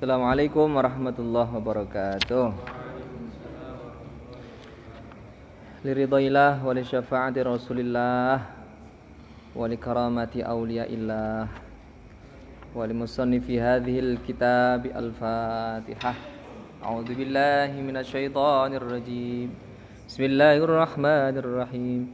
Assalamualaikum warahmatullahi wabarakatuh. Liridhaillah wa li syafaati Rasulillah wa li karamati awliyaillah wa li musannifi hadhil kitab al-Fatihah. A'udzu billahi minasyaitonir rajim. Bismillahirrahmanirrahim.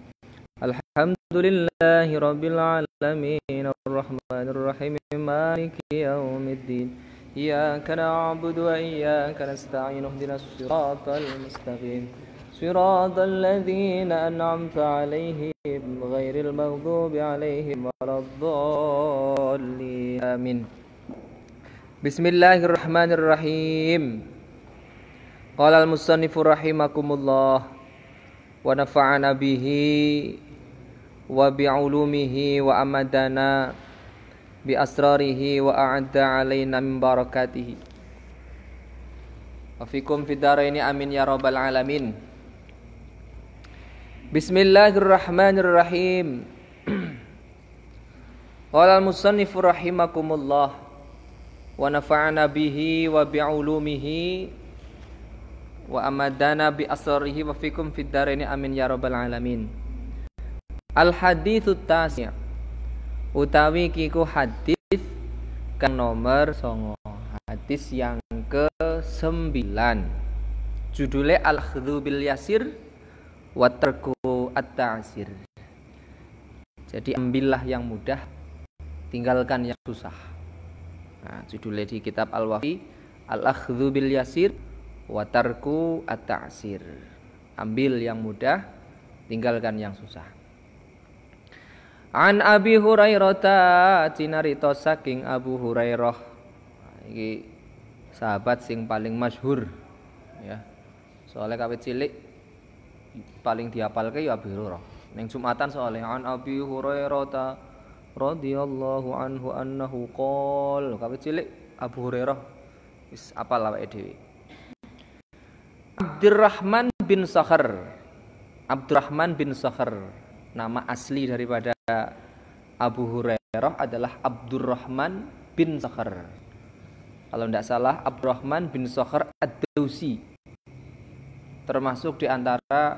Alhamdulillahi rabbil alamin arrahmanir rahim maliki yaumiddin. إياك نعبد وإياك نستعين اهدنا الصراط المستقيم صراط الذين أنعمت عليهم غير المغضوب عليهم ولا الضالين آمين. بسم الله الرحمن الرحيم. قال المصنف رحمكم الله ونفعنا به وبعلومه وأمدنا bi asrarihi wa a'adda alaina min barakatihi wa fikum fid dharaini amin ya rabbal alamin. Bismillahirrahmanirrahim. Qala al-musannif rahimakumullah wa nafa'ana bihi wa bi'ulumihi wa amadana bi asrarihi wa fikum fid dharaini amin ya rabbal alamin. Al-haditsu tasi' utawi kiku hadis kang nomor 9, hadis yang ke-9, judulnya al-akhdhu bil yasir wa tarku at-ta'sir. Jadi ambillah yang mudah, tinggalkan yang susah. Nah, judulnya di kitab Al-Wafi, al-akhdhu bil yasir wa tarku at-ta'sir. Ambil yang mudah, tinggalkan yang susah. An Abi Hurairah cinarita saking Abu Hurairah. Iki sahabat sing paling masyhur ya. Soalnya kawit cilik paling dihafalke ya Abu Hurairah. Ning Jumatan soalnya an Abi Hurairah radhiyallahu anhu annahu qol. Kawit cilik Abu Hurairah wis apal awake dhewe. Abdurrahman bin Sakhar. Abdurrahman bin Sakhar. Nama asli daripada Abu Hurairah adalah Abdurrahman bin Sakhar. Kalau tidak salah Abdurrahman bin Sakhar ad-Dausi. Termasuk di antara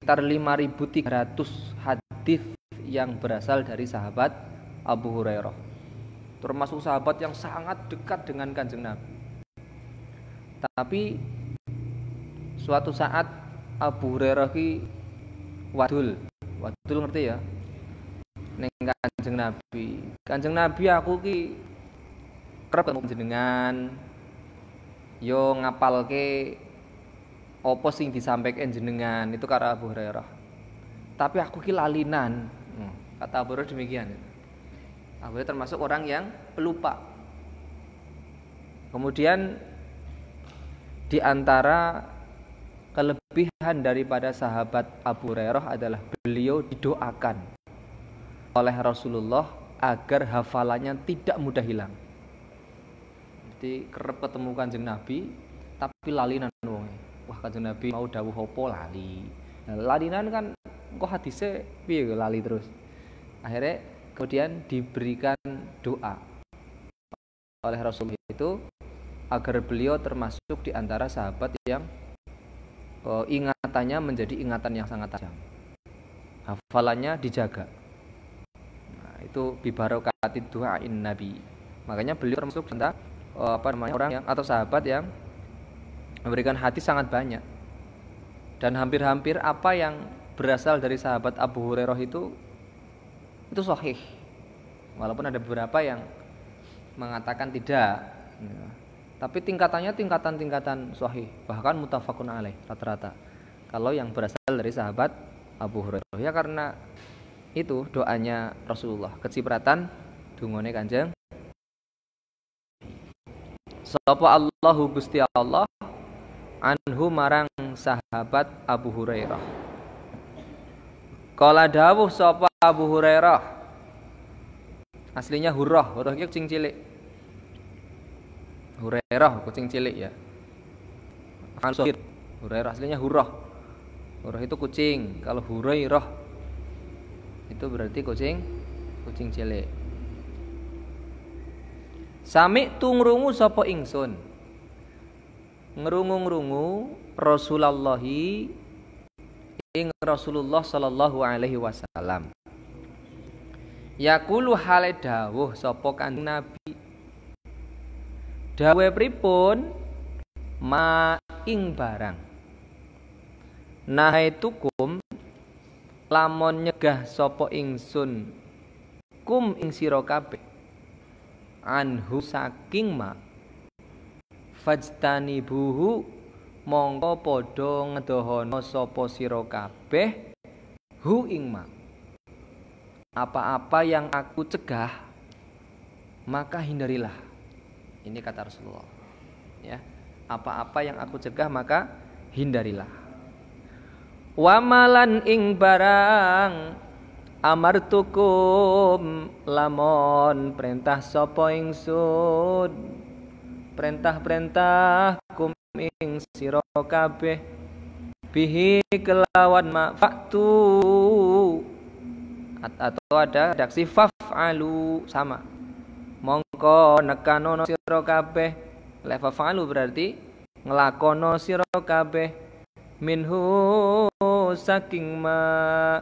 sekitar 5.300 hadis yang berasal dari sahabat Abu Hurairah. Termasuk sahabat yang sangat dekat dengan Kanjeng Nabi. Tapi suatu saat Abu Hurairah ki wadul ngerti ya? Ning Kanjeng Nabi. Kanjeng Nabi aku ki kerep ketemu jenengan yo ngapalke apa sing disampaikan jenengan itu karo Abu Hurairah. Tapi aku ki lalinan. Kata Abu Hurairah demikian. Abu Hurairah termasuk orang yang pelupa. Kemudian di antara kelebihan daripada sahabat Abu Hurairah adalah beliau didoakan oleh Rasulullah agar hafalannya tidak mudah hilang. Jadi kerep ketemu Kanjeng Nabi tapi lalinan wong. Wah, Kanjeng Nabi mau dawuh apa lali. Nah, lalinan kan kok hadise piye lali terus. Akhirnya kemudian diberikan doa oleh Rasulullah itu agar beliau termasuk di antara sahabat yang ingatannya menjadi ingatan yang sangat tajam, hafalannya dijaga. Nah, itu bibarokatid du'ain Nabi. Makanya beliau termasuk tentang orang yang atau sahabat yang memberikan hadis sangat banyak. Dan hampir-hampir apa yang berasal dari sahabat Abu Hurairah itu sahih. Walaupun ada beberapa yang mengatakan tidak. Tapi tingkatannya tingkatan sahih, bahkan muttafaqun alaih rata-rata. Kalau yang berasal dari sahabat Abu Hurairah ya karena itu doanya Rasulullah, kecipratan dungane Kanjeng. Sapa Allahu Gusti Allah anhu marang sahabat Abu Hurairah. Kala dawuh sapa Abu Hurairah. Aslinya Hurrah iki kucing cilik. Hurairah kucing cilik ya. Hurairah aslinya Hurrah. Hurrah itu kucing. Kalau Hurairah Itu berarti kucing cilik. Sami tu ngrungu sapa ingsun. Ngrungu Rasulullah ing Rasulullah sallallahu alaihi wasallam. Yaqulu hale dawuh sapa Kanjeng Nabi. Dawuhe pripun? Ma ing barang. Nahaitukum lamun nyegah sapa ingsun kum ing sira kabeh anhu saking ma fajtanibuhu mongko padha ngedohana sapa sira kabeh hu ing ma. Apa-apa yang aku cegah maka hindarilah. Ini kata Rasulullah. Ya. Apa-apa yang aku cegah maka hindarilah. Wa malan ing barang amartukum lamun perintah sapa ingsun perintah kum ing sira kabeh bihi kelawan ma faktu atau ada redaksi faf'alu sama mongko nekanono sira kabeh lek faf'alu berarti nglakono sira kabeh minhu saking ma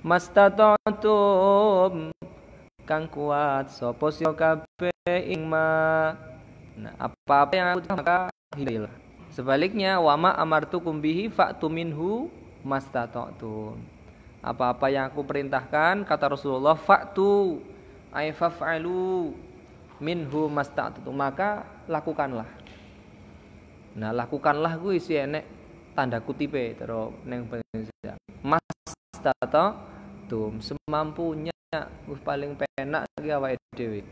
mastata'tum kang kuat sapa sira kabeh ing ma. Nah, apa-apa yang aku maka hindarilah. Sebaliknya wama amartukum bihi fa'tu minhu mastata'tum. Apa-apa yang aku perintahkan kata Rasulullah fa'tu ay faf'alu minhu mastata'tum maka lakukanlah. Nah, lakukanlah kuwi isi enek tanda kutipe terus ning bahasa mastata'tum semampunya wis paling penak iki awake dhewe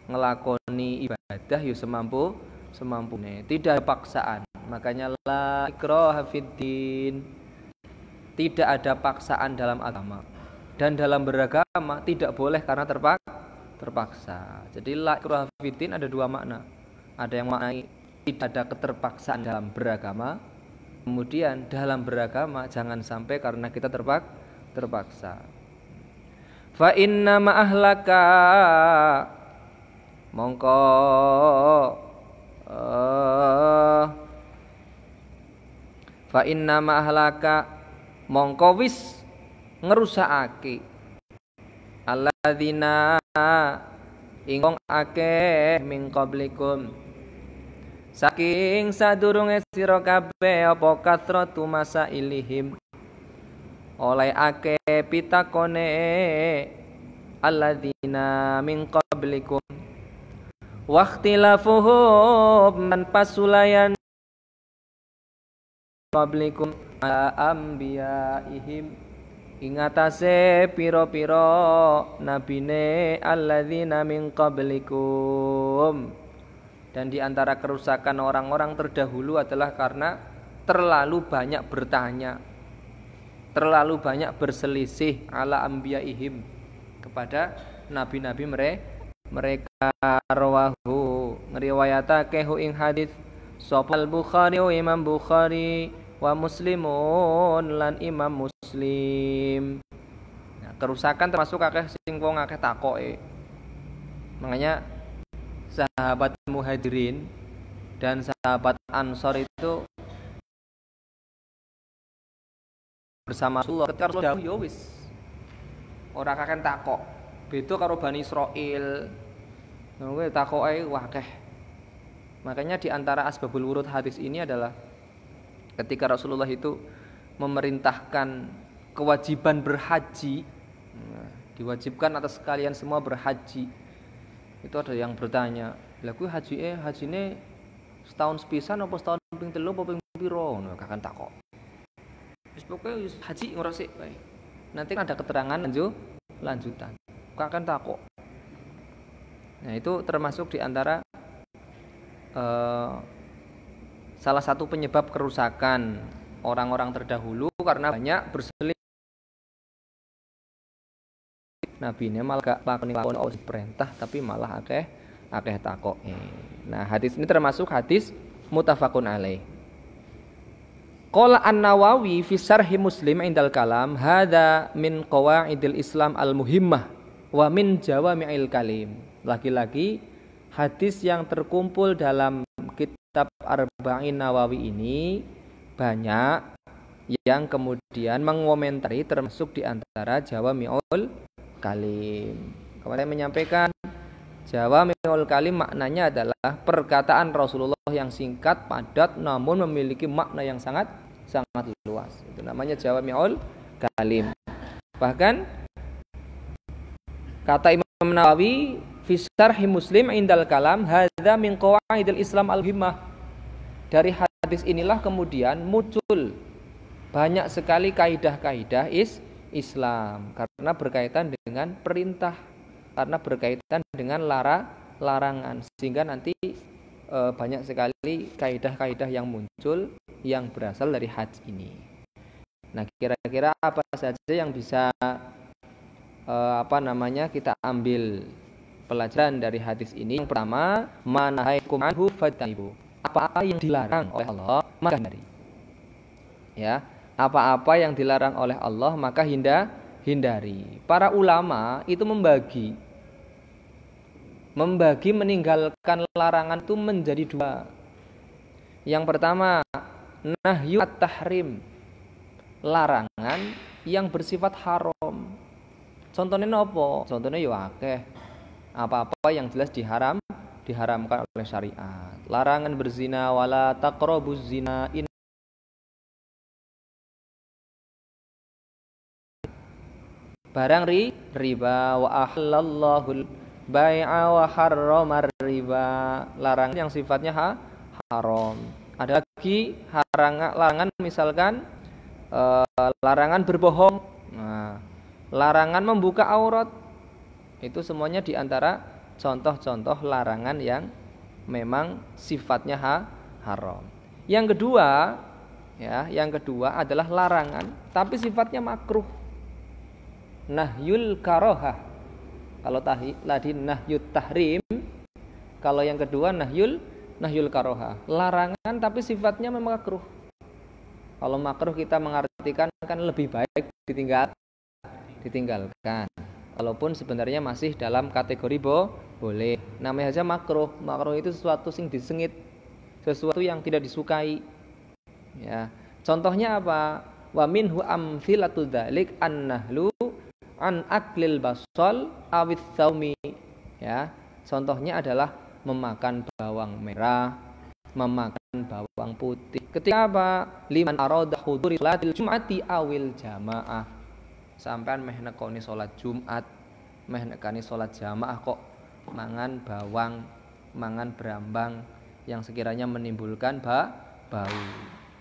ngelakoni ibadah yo semampune tidak ada paksaan. Makanya la ikraha fiddin, tidak ada paksaan dalam agama dan dalam beragama tidak boleh karena terpaksa. Jadi la ikraha fiddin ada dua makna. Ada yang maknai tidak ada keterpaksaan dalam beragama. Kemudian dalam beragama jangan sampai karena kita terpaksa. Fa inna ma ahlaka mongko fa inna ma ahlaka mongko wis ngerusakake alladzina ingkang akeh min qablikum saking sadurunge sira kabeh apa katratu masailihim oleh akeh pitakone alladzina min qablikum waqtilafuhum man pasulayan qablikum ambiyaihim ingatase piro-piro nabine alladzina min qablikum. Dan di antara kerusakan orang-orang terdahulu adalah karena terlalu banyak bertanya, terlalu banyak berselisih ala ambiyaihim kepada nabi-nabi mereka. Rawahu ngriwayatake hu ing hadis sapa al-Bukhari Imam Bukhari wa Muslimun lan Imam Muslim. Nah, kerusakan termasuk akeh sing wong akeh takoke. Makanya sahabat Muhajirin dan sahabat Ansor itu bersama Rasulullah ketika Rasulullah ya wis ora kakek takok. Beda karo Bani Israil. Kowe takoke akeh. Makanya di antara asbabul wurud hadis ini adalah ketika Rasulullah itu memerintahkan kewajiban berhaji, diwajibkan atas kalian semua berhaji. Itu ada yang bertanya, "Lah kuwi hajine setahun sepisan apa setahun ping 3 apa ping piro?" Ngono kakek takok. Wis pokoke haji ngresik wae. Nanti ada keterangan lanjutan. Kakek takok. Nah, itu termasuk di antara salah satu penyebab kerusakan orang-orang terdahulu karena banyak berselisih. Nabi ini malah gak lakoni perintah tapi malah akeh takok. Nah, hadis ini termasuk hadis muttafaqun alaih. Qala An-Nawawi fi Syarh Muslim indal kalam hadza min qawaidil Islam al-muhimmah wa min jawami'il kalim. Lagi-lagi hadis yang terkumpul dalam kitab Arba'in Nawawi ini banyak yang kemudian mengomentari termasuk di antara jawami'ul kalim. Kemarin menyampaikan jawami'ul kalim maknanya adalah perkataan Rasulullah yang singkat, padat, namun memiliki makna yang sangat luas. Itu namanya jawami'ul kalim. Bahkan kata Imam Nawawi fi Syarh Muslim indal kalam hadza min qawaidil Islam al-muhimmah. Dari hadis inilah kemudian muncul banyak sekali kaidah-kaidah Islam karena berkaitan dengan perintah, karena berkaitan dengan larangan, sehingga nanti banyak sekali kaidah-kaidah yang muncul yang berasal dari hadis ini. Nah, kira-kira apa saja yang bisa kita ambil pelajaran dari hadis ini? Yang pertama, manahaikum anhu fajtanibu. Apa-apa yang dilarang oleh Allah maka hindari. Ya, apa-apa yang dilarang oleh Allah maka hindari. Para ulama itu membagi meninggalkan larangan itu menjadi dua. Yang pertama, nahyu at-tahrim, larangan yang bersifat haram. Contohnya apa? Contohnya ya akeh. Apa-apa yang jelas diharamkan oleh syariat. Larangan berzina, wala taqrabuz zina, barang riba, wa ahallallahu bai'a wa harramar riba, larangan yang sifatnya haram. Ada lagi larangan misalkan larangan berbohong, larangan membuka aurat. Itu semuanya diantara contoh-contoh larangan yang memang sifatnya haram. Yang kedua adalah larangan tapi sifatnya makruh. Nahyul karohah. Kalau tadi nahyut tahrim, kalau yang kedua nahyul karohah, larangan tapi sifatnya memang makruh. Kalau makruh kita mengartikan kan lebih baik ditinggalkan. Walaupun sebenarnya masih dalam kategori boleh. Namanya saja makruh. Makruh itu sesuatu yang disengit, sesuatu yang tidak disukai. Ya. Contohnya apa? Wa minhu amthilatu dzalik an-nahlu an aklil basal awit saumi. Ya. Contohnya adalah memakan bawang merah, memakan bawang putih. Ketika apa? Liman arada huduri salatil jum'ati awil jamaah. Sampean meh nekoni salat Jumat, meh nekani salat jamaah kok mangan bawang, mangan berambang yang sekiranya menimbulkan bau.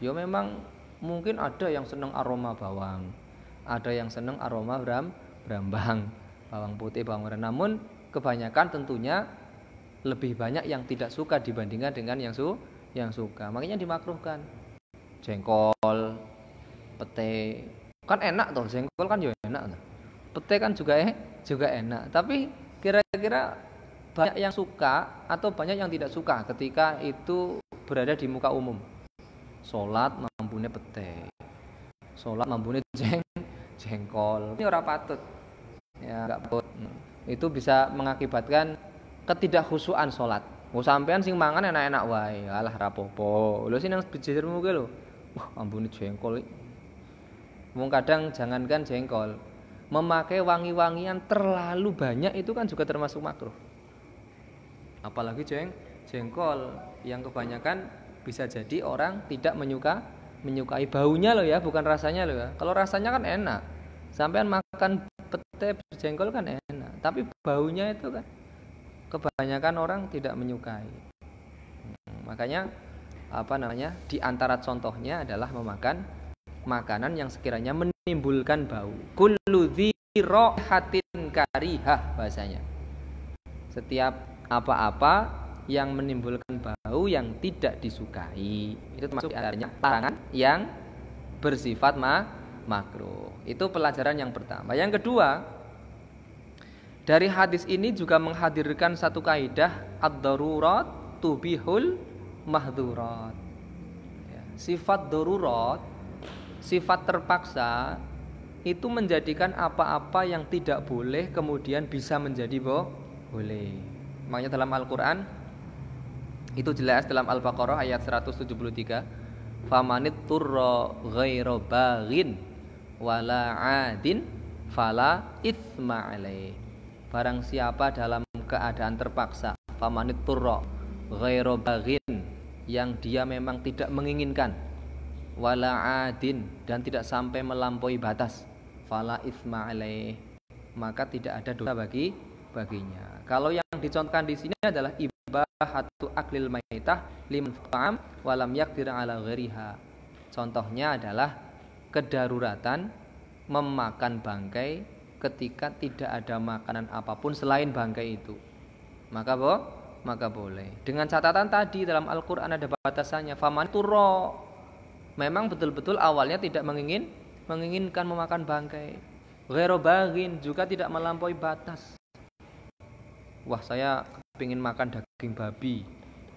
Ya memang mungkin ada yang senang aroma bawang, ada yang senang aroma berambang, bawang putih, bawang merah. Namun kebanyakan tentunya lebih banyak yang tidak suka dibandingkan dengan yang suka. Makanya dimakruhkan. Jengkol, pete, kan enak toh, jengkol kan juga enak toh. Pete kan juga enak. Tapi kira-kira banyak yang suka atau banyak yang tidak suka ketika itu berada di muka umum. Salat mambune pete, salat mambune jengkol. Ini ora patut. Ya, enggak patut. Itu bisa mengakibatkan ketidakkhusyuan salat. Mau sampean sing mangan enak-enak wae, alah rapopo. Lho sing nang jejermu ki lho. Wah, ambune jengkol. Wong kadang jangankan jengkol, memakai wangi-wangian terlalu banyak itu kan juga termasuk makruh. Apalagi jengkol yang kebanyakan bisa jadi orang tidak menyukai baunya loh ya, bukan rasanya loh ya. Kalau rasanya kan enak. Sampean makan pete berjengkol kan enak, tapi baunya itu kan kebanyakan orang tidak menyukai. Makanya di antara contohnya adalah memakan makanan yang sekiranya menimbulkan bau. Kullu dzirahatin karihah bahasanya. Setiap apa-apa yang menimbulkan bau yang tidak disukai itu termasuk diantaranya larangan yang bersifat makruh. Itu pelajaran yang pertama. Yang kedua, dari hadis ini juga menghadirkan satu kaidah ad-darurat tubihul mahdzurat. Ya, Sifat darurat, sifat terpaksa itu menjadikan apa-apa yang tidak boleh kemudian bisa menjadi boleh. Makanya dalam Al-Qur'an itu jelas dalam Al-Baqarah ayat 173, famanit turra ghairu baghin wala 'adin fala itsma alaih. Barang siapa dalam keadaan terpaksa, famanit turra ghairu baghin, yang dia memang tidak menginginkan, wala 'adin, dan tidak sampai melampaui batas, fala itsma alaih, maka tidak ada dosa baginya. Kalau yang dicontohkan di sini adalah ibahatu aklil maitah liman ta'am walam yaqdir ala ghairiha. Contohnya adalah kedaruratan memakan bangkai ketika tidak ada makanan apapun selain bangkai itu. Maka boleh. Dengan catatan tadi dalam Al-Qur'an ada batasannya, faman turra. Memang betul-betul awalnya tidak menginginkan memakan bangkai. Ghairu baghin, juga tidak melampaui batas. Wah, saya ingin makan daging babi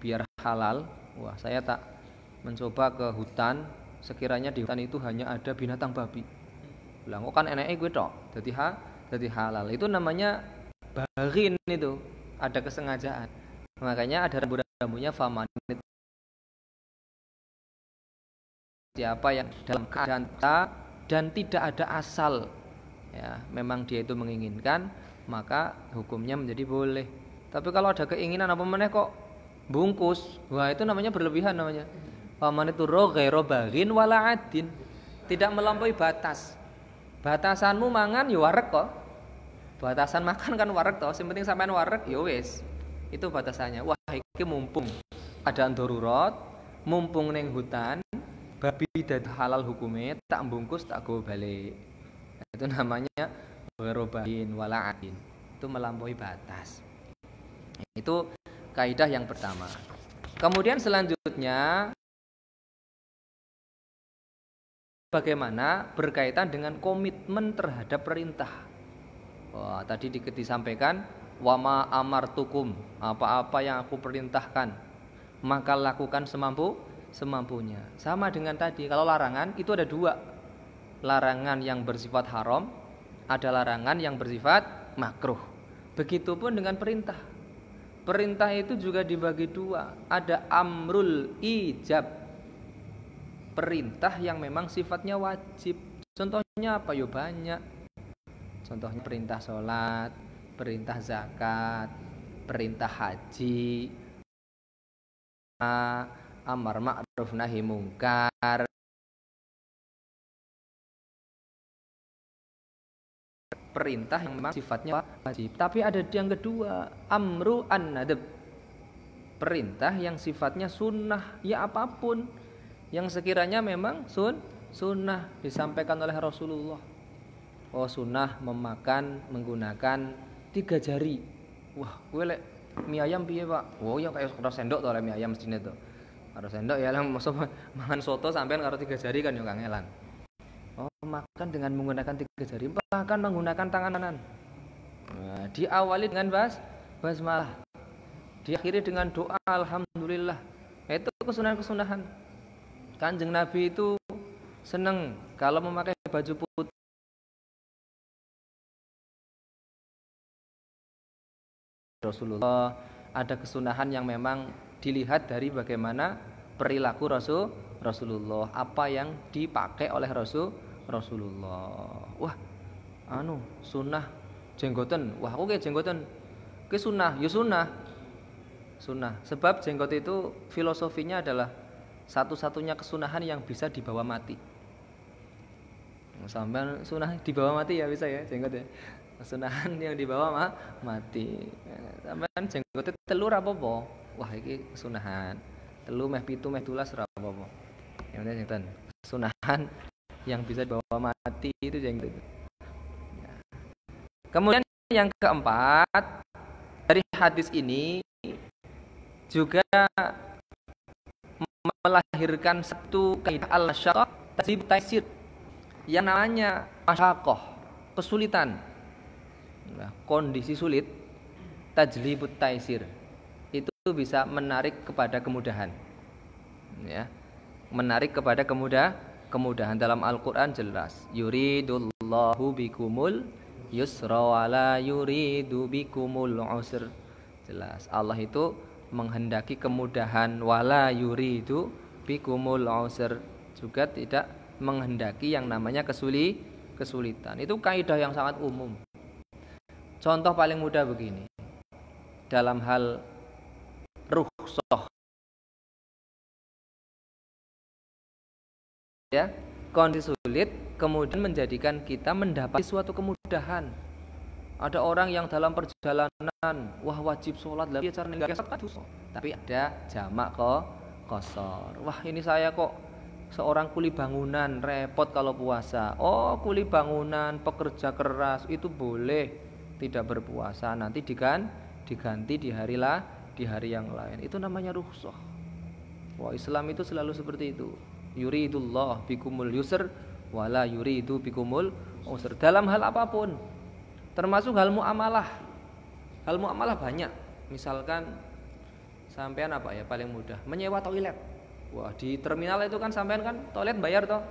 biar halal. Wah, saya tak mencoba ke hutan sekiranya di hutan itu hanya ada binatang babi. Bilang, kok kan enake gue tok, jadi halal. Itu namanya baghin, itu ada kesengajaan. Makanya ada rambu-rambunya, famanit, siapa yang dalam keadaan dan tidak ada asal, ya, memang dia itu menginginkan, maka hukumnya menjadi boleh. Tapi kalau ada keinginan apa meneh kok bungkus, wah itu namanya berlebihan namanya. Faman itu ghairu baghin wala 'adin, tidak melampaui batas. Batasanmu mangan ya wareg kok. Batasan makan kan wareg toh, sing penting sampean wareg ya wis. Itu batasannya. Wah, iki mumpung keadaan darurat, mumpung ning hutan, babi dadi halal hukumnya, tak bungkus tak go balik. Itu namanya ghairobahin wala 'adin. Itu melampaui batas. Itu kaidah yang pertama. Kemudian selanjutnya bagaimana berkaitan dengan komitmen terhadap perintah. Wah, tadi disampaikan wama amartukum, apa-apa yang aku perintahkan maka lakukan semampunya. Sama dengan tadi, kalau larangan itu ada dua. Larangan yang bersifat haram, ada larangan yang bersifat makruh. Begitupun dengan perintah. Perintah itu juga dibagi dua. Ada amrul ijab, perintah yang memang sifatnya wajib. Contohnya apa? Yo banyak. Contohnya perintah sholat, perintah zakat, perintah haji, amar ma'ruf nahi mungkar. Perintah yang memang sifatnya wajib. Tapi ada yang kedua, amru an-nadab, perintah yang sifatnya sunnah, ya apapun yang sekiranya memang sunnah disampaikan oleh Rasulullah. Oh, sunnah memakan menggunakan 3 jari. Wah, gue lek mie ayam piye, Pak? Oh, ya kayak karo sendok to lek mie ayam mestine to. Karo sendok ya lang mosok mangan soto sampean karo 3 jari kan ya kangelan. Oh, makan dengan menggunakan 3 jari, bahkan menggunakan tangan kanan. Nah, diawali dengan basmalah, diakhiri dengan doa alhamdulillah. Itu kesunahan-kesunahan. Kanjeng Nabi itu senang kalau memakai baju putih. Rasulullah ada kesunahan yang memang dilihat dari bagaimana perilaku Rasulullah, apa yang dipakai oleh Rasulullah. Wah, sunnah jenggoten. Wah, aku kayak jenggoten. Ke sunnah, ya sunnah. Sebab jenggot itu filosofinya adalah satu-satunya kesunahan yang bisa dibawa mati. Sampai sunnah dibawa mati ya bisa ya jenggot ya. Kesunahan yang dibawa mati. Sampean jenggote telur apa-apa. Wah, iki kesunahan. Telu meh 7 meh 12 ora apa-apa. Yang penting jenggoten. Kesunahan yang bisa dibawa mati itu jenggot. Kemudian yang keempat, dari hadis ini juga melahirkan satu kaidah al-masyaqqah tajib taisir, yang namanya masyaqqah, kesulitan. Nah, kondisi sulit tajlibut taisir itu bisa menarik kepada kemudahan, ya. menarik kepada kemudahan. Dalam Al-Qur'an jelas, yuridullahu bikumul yusra wala yuridu bikumul usr. Jelas Allah itu menghendaki kemudahan, wala yuridu bikumul usr, juga tidak menghendaki yang namanya kesulitan. Itu kaidah yang sangat umum. Contoh paling mudah begini. Dalam hal rukhsah, ya, kondisi sulit kemudian menjadikan kita mendapati suatu kemudahan. Ada orang yang dalam perjalanan, wah wajib sholat, tapi cara ninggalkan sholat, tapi ada jamak qashar. Wah ini saya kok seorang kuli bangunan, repot kalau puasa. Oh kuli bangunan, pekerja keras itu boleh tidak berpuasa, nanti diganti di hari yang lain. Itu namanya rukhsah. Wah Islam itu selalu seperti itu. Yuridullah bikumul yusr wala yuridu bikumul usr. Dalam hal apapun, termasuk hal muamalah. Hal muamalah banyak. Misalkan sampean apa ya paling mudah, menyewa toilet. Wah di terminal itu kan sampean kan toilet bayar toh.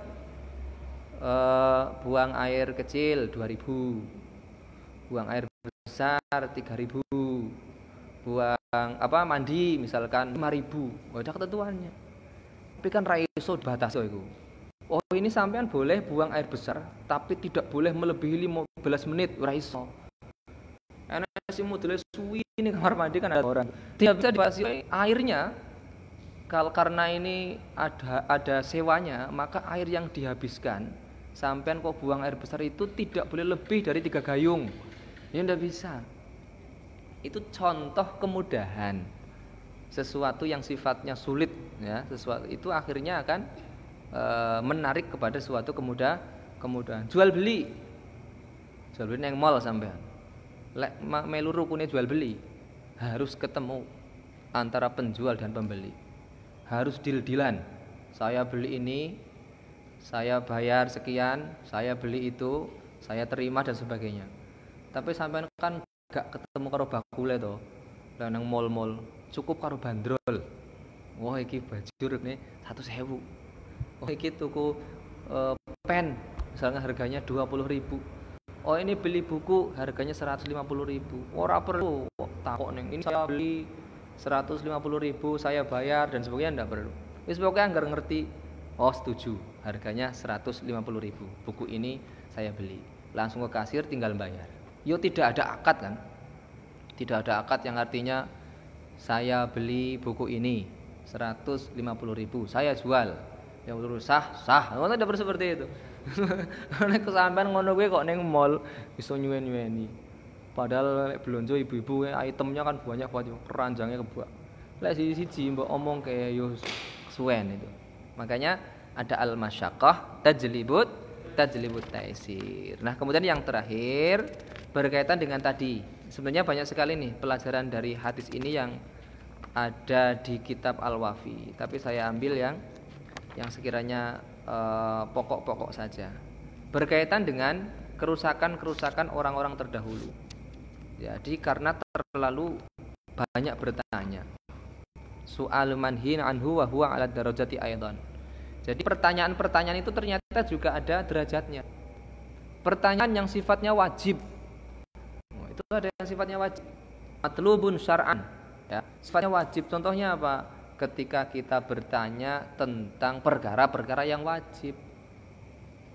Buang air kecil 2.000, buang air besar 3.000, buang mandi misalkan 5.000. Ada ketentuannya. Tapi kan raiso batas itu. Oh ini sampean boleh buang air besar, tapi tidak boleh melebihi 15 menit. Raiso. Enak sih modelnya suwi ini kamar mandi kan ada orang. Tidak bisa dibatasi airnya. Karena ini ada sewanya, maka air yang dihabiskan sampean kok buang air besar itu tidak boleh lebih dari 3 gayung. Ya tidak bisa. Itu contoh kemudahan. Sesuatu yang sifatnya sulit, ya, sesuatu itu akhirnya akan menarik kepada suatu kemudahan. Jual beli nang mall sampean. Lek melu rukune jual beli, harus ketemu antara penjual dan pembeli. Harus deal-dealan. Saya beli ini, saya bayar sekian, saya beli itu, saya terima dan sebagainya. Tapi sampean kan gak ketemu karo bakule to. Lah nang mall-mall cukup karo bandrol. Wah iki baju nih 100.000. Oh iki tuku pen misalnya harganya 20.000. Oh ini beli buku harganya 150.000. Ora perlu takok ning ini saya beli 150.000 saya bayar dan sebagainya, enggak perlu. Wis pokoknya anggar ngerti. Oh setuju, harganya 150.000. Buku ini saya beli. Langsung ke kasir tinggal bayar. Yo tidak ada akad kan? Tidak ada akad yang artinya saya beli buku ini 150.000, saya jual. Yang lurus sah. Ngono tidak seperti itu. Nek kesampean ngono kuwi kok ning mall iso nyuwen-nyuweni. Padahal lek blonjo ibu-ibu itemnya kan banyak banget, keranjangnya kebak. Lek siji mbok omong kayak yo suwen itu. Makanya ada al-masyaqqah tajlibut taisir. Nah, kemudian yang terakhir berkaitan dengan tadi. Sebenarnya banyak sekali nih pelajaran dari hadis ini yang ada di kitab Al-Wafi, tapi saya ambil yang sekiranya pokok-pokok saja. Berkaitan dengan kerusakan orang-orang terdahulu. Jadi karena terlalu banyak bertanya. Su'al manhin anhu wa huwa 'ala darajati aidan. Jadi pertanyaan-pertanyaan itu ternyata juga ada derajatnya. Pertanyaan yang sifatnya wajib, itu ada yang sifatnya wajib. Matlubun syar'an, ya, sifatnya wajib. Contohnya apa? Ketika kita bertanya tentang perkara-perkara yang wajib.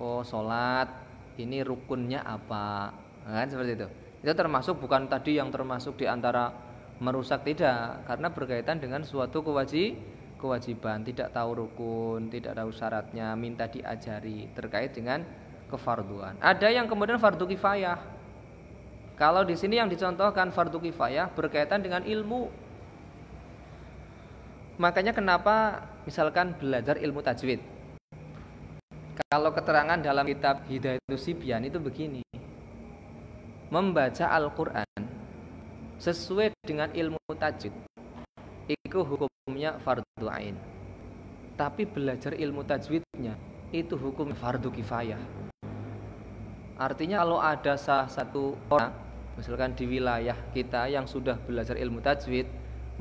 Oh, sholat ini rukunnya apa? Kan seperti itu. Itu termasuk bukan tadi yang termasuk di antara merusak, tidak, karena berkaitan dengan suatu kewajiban, tidak tahu rukun, tidak tahu syaratnya, minta diajari terkait dengan kefarduan. Ada yang kemudian fardu kifayah. Kalau di sini yang dicontohkan fardu kifayah berkaitan dengan ilmu. Makanya kenapa misalkan belajar ilmu tajwid. Kalau keterangan dalam kitab Hidayatus Sibyan itu begini. Membaca Al-Qur'an sesuai dengan ilmu tajwid itu hukumnya fardu ain. Tapi belajar ilmu tajwidnya itu hukum fardu kifayah. Artinya kalau ada salah satu orang misalkan di wilayah kita yang sudah belajar ilmu tajwid,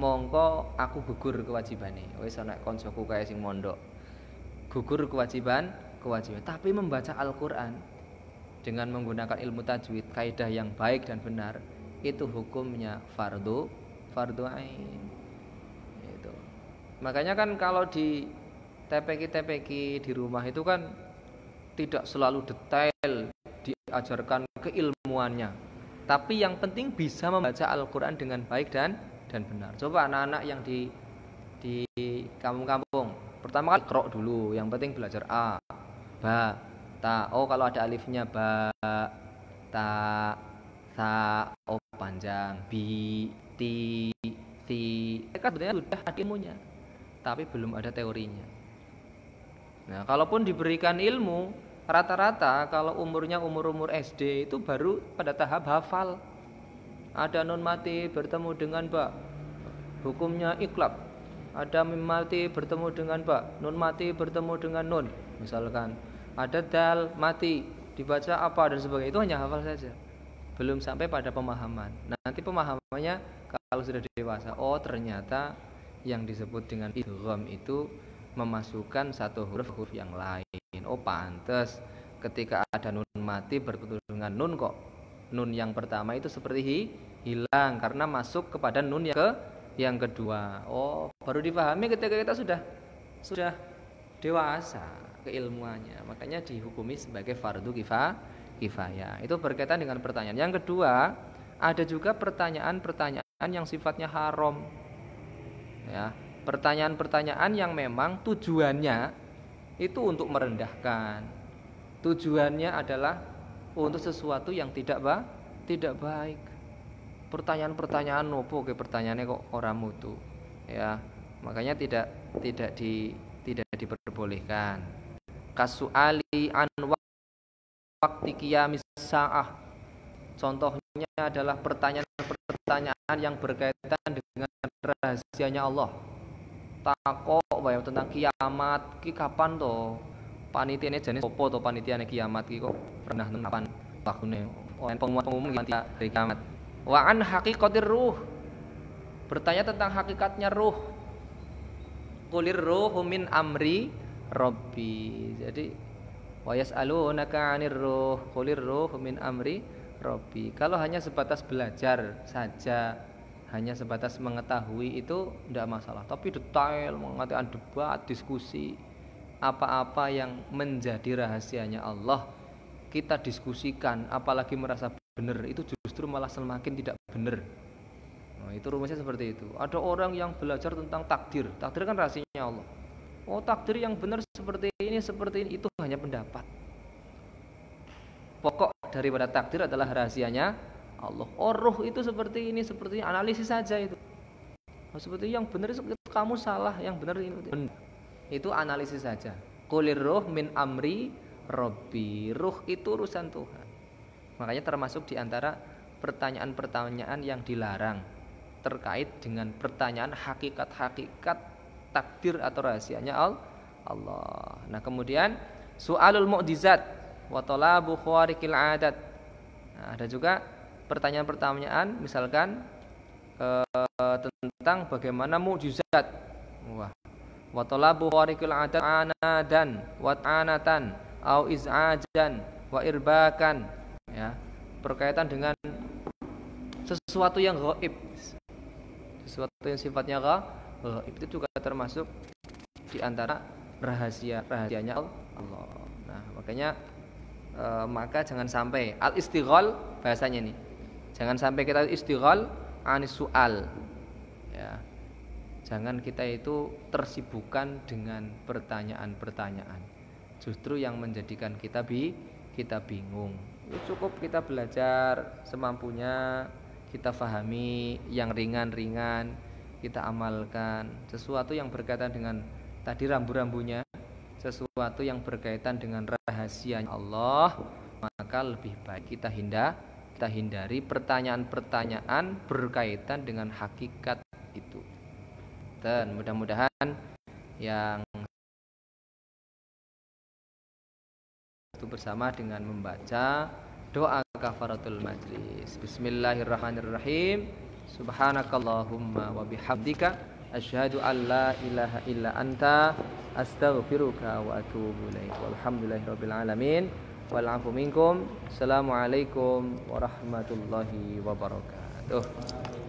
mongko aku gugur kewajibannya. Wis ana koncoku kae sing mondok. gugur kewajiban. Tapi membaca Al-Qur'an dengan menggunakan ilmu tajwid, kaidah yang baik dan benar, itu hukumnya fardu ain. Itu. Makanya kan kalau di TPQ di rumah itu kan tidak selalu detail diajarkan keilmuannya, tapi yang penting bisa membaca Al-Qur'an dengan baik dan benar. Coba anak-anak yang di kampung-kampung, pertama kali iqra dulu, yang penting belajar a, ba, ta. Oh, kalau ada alifnya ba, ta, sa, oh panjang, bi, ti, mereka sebenarnya sudah ada ilmunya, tapi belum ada teorinya. Nah, kalaupun diberikan ilmu, rata-rata kalau umurnya umur SD itu baru pada tahap hafal. Ada nun mati bertemu dengan ba, hukumnya iqlab. Ada mim mati bertemu dengan ba, nun mati bertemu dengan nun. Misalkan ada dal mati dibaca apa dan sebagainya, itu hanya hafal saja. Belum sampai pada pemahaman. Nanti pemahamannya kalau sudah dewasa, oh ternyata yang disebut dengan idgham itu memasukkan satu huruf yang lain. Oh pantes ketika ada nun mati bertemu dengan nun, kok nun yang pertama itu seperti hilang karena masuk kepada nun yang kedua. Oh, baru dipahami ketika kita sudah dewasa keilmuannya. Makanya dihukumi sebagai fardu kifayah. Itu berkaitan dengan pertanyaan. Yang kedua, ada juga pertanyaan-pertanyaan yang sifatnya haram. Ya, pertanyaan-pertanyaan yang memang tujuannya itu untuk merendahkan. Tujuannya adalah untuk sesuatu yang tidak baik. Pertanyaan-pertanyaan nopo ke pertanyaannya kok orang mutu. Ya, makanya tidak diperbolehkan. Kasuali an waqti qiyamis saah. Contohnya adalah pertanyaan-pertanyaan yang berkaitan dengan rahasianya Allah. Takok wae tentang kiamat ki kapan to? Panitiane jane opo to panitiane kiamat ki kok pernah kapan waktune? Pengumuman dari kiamat. Wa an haqiqatir ruh. Bertanya tentang hakikatnya ruh. Qulir ruhu min amri rabbi. Jadi wa yas'alunaka 'anir ruh. Qulir ruhu min amri rabbi. Kalau hanya sebatas belajar saja, hanya sebatas mengetahui itu tidak masalah. Tapi detail, mengatakan debat, diskusi, apa-apa yang menjadi rahasianya Allah kita diskusikan, apalagi merasa benar, itu justru malah semakin tidak benar. Nah, itu rumusnya seperti itu. Ada orang yang belajar tentang takdir kan rahasianya Allah. Oh, takdir yang benar seperti ini, itu hanya pendapat. Pokok daripada takdir adalah rahasianya Allah. Oh, ruh itu seperti ini, analisis saja itu. Oh, seperti yang benar itu kamu salah, yang benar ini. Itu analisis saja. Qulir ruh min amri rabbi. Ruh itu urusan Tuhan. Makanya termasuk di antara pertanyaan-pertanyaan yang dilarang terkait dengan pertanyaan hakikat takdir atau rahasianya Allah. Nah, kemudian su'alul mu'jizat wa talabu khawariqil adat. Nah, ada juga pertanyaan-pertanyaan misalkan tentang bagaimana mukjizat. Wah. Wa talabu khawariqil adat anadan wa anatan au iz'ajan wa irbakan. Ya, berkaitan dengan sesuatu yang gaib. Sesuatu yang sifatnya gaib itu juga termasuk di antara rahasianya Allah. Nah, makanya maka jangan sampai al-istighal bahasanya nih. Jangan sampai kita istighal anis su'al. Ya. Jangan kita itu tersibukkan dengan pertanyaan-pertanyaan. Justru yang menjadikan kita bingung. Cukup kita belajar semampunya, kita fahami yang ringan-ringan, kita amalkan. Sesuatu yang berkaitan dengan tadi rambu-rambunya, sesuatu yang berkaitan dengan rahasia Allah, maka lebih baik kita hindari pertanyaan-pertanyaan berkaitan dengan hakikat itu. Dan mudah-mudahan yang itu bersama dengan membaca doa kafaratul majlis. Bismillahirrahmanirrahim. Subhanakallahumma wa bihamdika asyhadu an la ilaha illa anta astaghfiruka wa atubu ilaik. Walhamdulillahirabbil alamin. Wal 'afu minkum. Assalamualaikum warahmatullahi wabarakatuh.